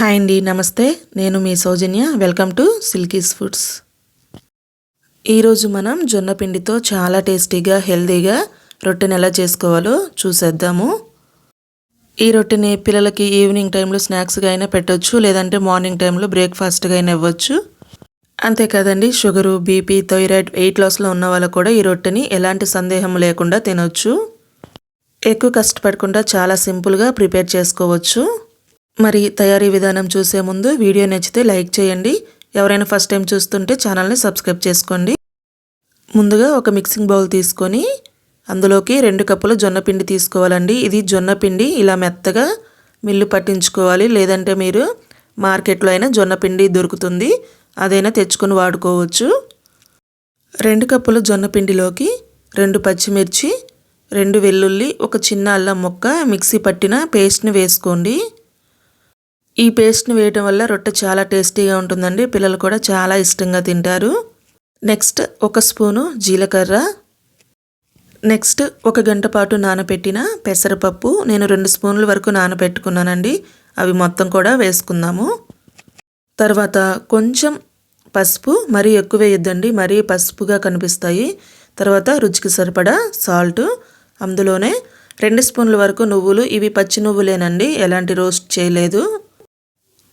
Hi అండి, నమస్తే. నేను మీ Soujanya. Welcome to silkies foods. ఈరోజు మనం జొన్న పిండితో చాలా టేస్టీగా హెల్తీగా రొట్టెని ఎలా చేసుకోవాలో చూసేద్దాము. ఈ రొట్టెని పిల్లలకి ఈవినింగ్ టైంలో స్నాక్స్గా అయినా పెట్టవచ్చు, లేదంటే మార్నింగ్ టైంలో బ్రేక్ఫాస్ట్గా అయినా ఇవ్వచ్చు. అంతేకాదండి, షుగరు, బీపీ, థైరాయిడ్, వెయిట్ లాస్లో ఉన్న వాళ్ళు కూడా ఈ రొట్టెని ఎలాంటి సందేహం లేకుండా తినవచ్చు. ఎక్కువ కష్టపడకుండా చాలా సింపుల్గా ప్రిపేర్ చేసుకోవచ్చు. మరి తయారీ విధానం చూసే ముందు వీడియో నచ్చితే లైక్ చేయండి. ఎవరైనా ఫస్ట్ టైం చూస్తుంటే ఛానల్ని సబ్స్క్రైబ్ చేసుకోండి. ముందుగా ఒక మిక్సింగ్ బౌల్ తీసుకొని అందులోకి 2 కప్పుల జొన్న పిండి తీసుకోవాలండి. ఇది జొన్న పిండి ఇలా మెత్తగా మిల్లు పట్టించుకోవాలి, లేదంటే మీరు మార్కెట్లో అయినా జొన్న పిండి దొరుకుతుంది, అదైనా తెచ్చుకొని వాడుకోవచ్చు. 2 కప్పుల జొన్న పిండిలోకి 2 పచ్చిమిర్చి, 2 వెల్లుల్లి, ఒక చిన్న అల్లం ముక్క మిక్సీ పట్టిన పేస్ట్ని వేసుకోండి. ఈ పేస్ట్ని వేయటం వల్ల రొట్టె చాలా టేస్టీగా ఉంటుందండి. పిల్లలు కూడా చాలా ఇష్టంగా తింటారు. నెక్స్ట్ 1 స్పూను జీలకర్ర, నెక్స్ట్ 1 గంట పాటు నానబెట్టిన పెసరపప్పు. నేను 2 స్పూన్ల వరకు నానబెట్టుకున్నానండి. అవి మొత్తం కూడా వేసుకుందాము. తర్వాత కొంచెం పసుపు, మరీ ఎక్కువ వేయొద్దండి, మరీ పసుపుగా కనిపిస్తాయి. తర్వాత రుచికి సరిపడా సాల్ట్, అందులోనే 2 స్పూన్ల వరకు నువ్వులు. ఇవి పచ్చి నువ్వులేనండి, ఎలాంటి రోస్ట్ చేయలేదు.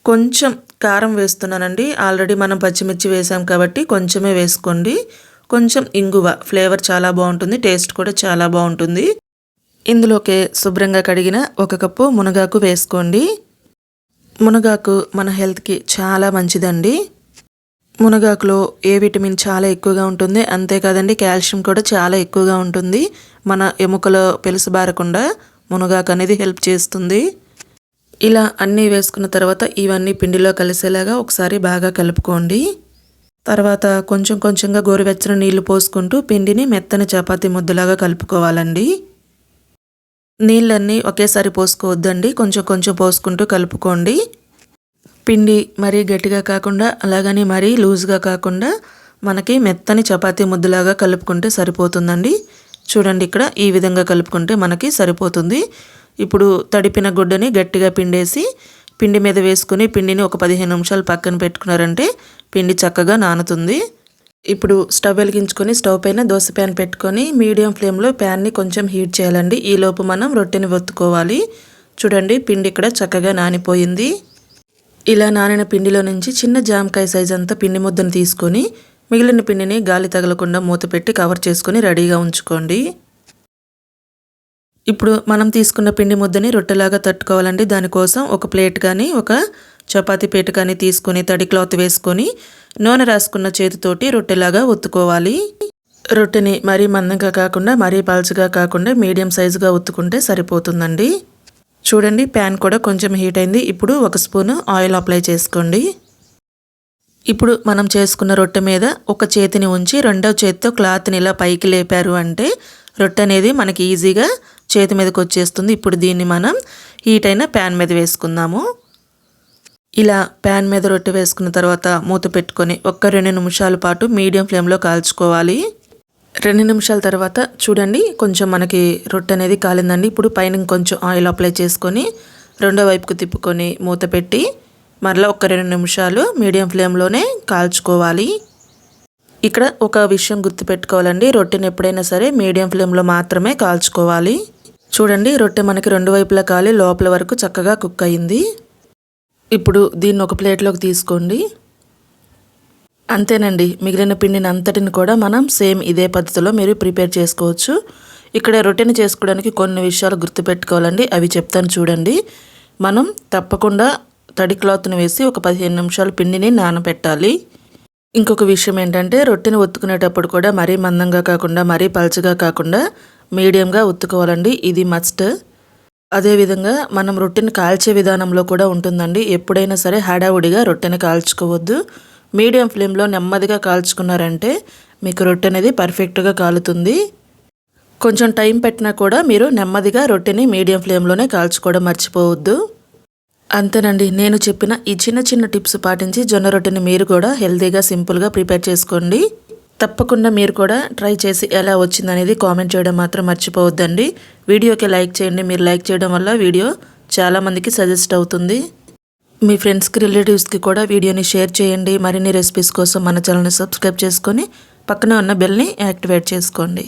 కొంచెం కారం వేస్తున్నానండి. ఆల్రెడీ మనం పచ్చిమిర్చి వేసాం కాబట్టి కొంచెమే వేసుకోండి. కొంచెం ఇంగువ, ఫ్లేవర్ చాలా బాగుంటుంది, టేస్ట్ కూడా చాలా బాగుంటుంది. ఇందులోకే శుభ్రంగా కడిగిన 1 కప్పు మునగాకు వేసుకోండి. మునగాకు మన హెల్త్కి చాలా మంచిదండి. మునగాకులో ఏ విటమిన్ చాలా ఎక్కువగా ఉంటుంది, అంతేకాదండి కాల్షియం కూడా చాలా ఎక్కువగా ఉంటుంది. మన ఎముకలో పెలుసుబారకుండా మునగాకు అనేది హెల్ప్ చేస్తుంది. ఇలా అన్నీ వేసుకున్న తర్వాత ఇవన్నీ పిండిలో కలిసేలాగా ఒకసారి బాగా కలుపుకోండి. తర్వాత కొంచెం కొంచెంగా గోరువెచ్చని నీళ్లు పోసుకుంటూ పిండిని మెత్తని చపాతీ ముద్దలాగా కలుపుకోవాలండి. నీళ్ళన్నీ ఒకేసారి పోసుకోవద్దండి, కొంచెం కొంచెం పోసుకుంటూ కలుపుకోండి. పిండి మరీ గట్టిగా కాకుండా అలాగని మరీ లూజ్గా కాకుండా మనకి మెత్తని చపాతీ ముద్దలాగా కలుపుకుంటే సరిపోతుందండి. చూడండి, ఇక్కడ ఈ విధంగా కలుపుకుంటే మనకి సరిపోతుంది. ఇప్పుడు తడిపిన గుడ్డని గట్టిగా పిండేసి పిండి మీద వేసుకుని పిండిని ఒక 15 నిమిషాలు పక్కన పెట్టుకున్నారంటే పిండి చక్కగా నానుతుంది. ఇప్పుడు స్టవ్ వెలిగించుకొని స్టవ్ పైన దోశ ప్యాన్ పెట్టుకొని మీడియం ఫ్లేమ్లో ప్యాన్ని కొంచెం హీట్ చేయాలండి. ఈలోపు మనం రొట్టెని ఒత్తుకోవాలి. చూడండి, పిండి ఇక్కడ చక్కగా నానిపోయింది. ఇలా నానిన పిండిలో నుంచి చిన్న జామకాయ సైజ్ అంతా పిండి ముద్దను తీసుకొని మిగిలిన పిండిని గాలి తగలకుండా మూత పెట్టి కవర్ చేసుకొని రెడీగా ఉంచుకోండి. ఇప్పుడు మనం తీసుకున్న పిండి ముద్దని రొట్టెలాగా తట్టుకోవాలండి. దానికోసం ఒక ప్లేట్ కానీ ఒక చపాతీ పీట కానీ తీసుకొని తడి క్లాత్ వేసుకొని నూనె రాసుకున్న చేతితోటి రొట్టెలాగా ఒత్తుకోవాలి. రొట్టెని మరీ మందంగా కాకుండా మరీ పల్చగా కాకుండా మీడియం సైజుగా ఒత్తుకుంటే సరిపోతుందండి. చూడండి, ప్యాన్ కూడా కొంచెం హీట్ అయింది. ఇప్పుడు 1 స్పూను ఆయిల్ అప్లై చేసుకోండి. ఇప్పుడు మనం చేసుకున్న రొట్టె మీద ఒక చేతిని ఉంచి రెండవ చేతితో క్లాత్ని ఇలా పైకి లేపారు అంటే రొట్టె అనేది మనకి ఈజీగా చేతి మీదకి వచ్చేస్తుంది. ఇప్పుడు దీన్ని మనం హీట్ అయిన ప్యాన్ మీద వేసుకుందాము. ఇలా ప్యాన్ మీద రొట్టె వేసుకున్న తర్వాత మూత పెట్టుకొని 1-2 నిమిషాల పాటు మీడియం ఫ్లేమ్లో కాల్చుకోవాలి. 2 నిమిషాల తర్వాత చూడండి, కొంచెం మనకి రొట్టె అనేది కాలిందండి. ఇప్పుడు పైన కొంచెం ఆయిల్ అప్లై చేసుకొని రెండో వైపుకు తిప్పుకొని మూత పెట్టి మరలా 1-2 నిమిషాలు మీడియం ఫ్లేమ్లోనే కాల్చుకోవాలి. ఇక్కడ ఒక విషయం గుర్తుపెట్టుకోవాలండి, రొట్టెని ఎప్పుడైనా సరే మీడియం ఫ్లేమ్లో మాత్రమే కాల్చుకోవాలి. చూడండి, రొట్టె మనకి 2 వైపులా కాలి లోపల వరకు చక్కగా కుక్ అయింది. ఇప్పుడు దీన్ని ఒక ప్లేట్లోకి తీసుకోండి. అంతేనండి, మిగిలిన పిండిని అంతటిని కూడా మనం సేమ్ ఇదే పద్ధతిలో మీరు ప్రిపేర్ చేసుకోవచ్చు. ఇక్కడ రొట్టెని చేసుకోవడానికి కొన్ని విషయాలు గుర్తుపెట్టుకోవాలండి, అవి చెప్తాను చూడండి. మనం తప్పకుండా తడి క్లాత్ని వేసి ఒక 15 నిమిషాలు పిండిని నానబెట్టాలి. ఇంకొక విషయం ఏంటంటే రొట్టెని ఒత్తుకునేటప్పుడు కూడా మరీ మందంగా కాకుండా మరీ పల్చగా కాకుండా మీడియంగా ఒత్తుకోవాలండి, ఇది మస్ట్. అదేవిధంగా మనం రొట్టెని కాల్చే విధానంలో కూడా ఉంటుందండి. ఎప్పుడైనా సరే హడావుడిగా రొట్టెని కాల్చుకోవద్దు. మీడియం ఫ్లేమ్లో నెమ్మదిగా కాల్చుకున్నారంటే మీకు రొట్టె అనేది పర్ఫెక్ట్గా కాలుతుంది. కొంచెం టైం పెట్టినా కూడా మీరు నెమ్మదిగా రొట్టెని మీడియం ఫ్లేమ్లోనే కాల్చుకోవడం మర్చిపోవద్దు. అంతేనండి, నేను చెప్పిన ఈ చిన్న చిన్న టిప్స్ పాటించి జొన్న రొట్టెని మీరు కూడా హెల్తీగా సింపుల్గా ప్రిపేర్ చేసుకోండి. తప్పకుండా మీరు కూడా ట్రై చేసి ఎలా వచ్చిందనేది కామెంట్ చేయడం మాత్రం మర్చిపోవద్దండి. వీడియోకి లైక్ చేయండి. మీరు లైక్ చేయడం వల్ల వీడియో చాలామందికి సజెస్ట్ అవుతుంది. మీ ఫ్రెండ్స్కి రిలేటివ్స్కి కూడా వీడియోని షేర్ చేయండి. మరిన్ని రెసిపీస్ కోసం మన ఛానల్ని సబ్స్క్రైబ్ చేసుకొని పక్కనే ఉన్న బెల్ని యాక్టివేట్ చేసుకోండి.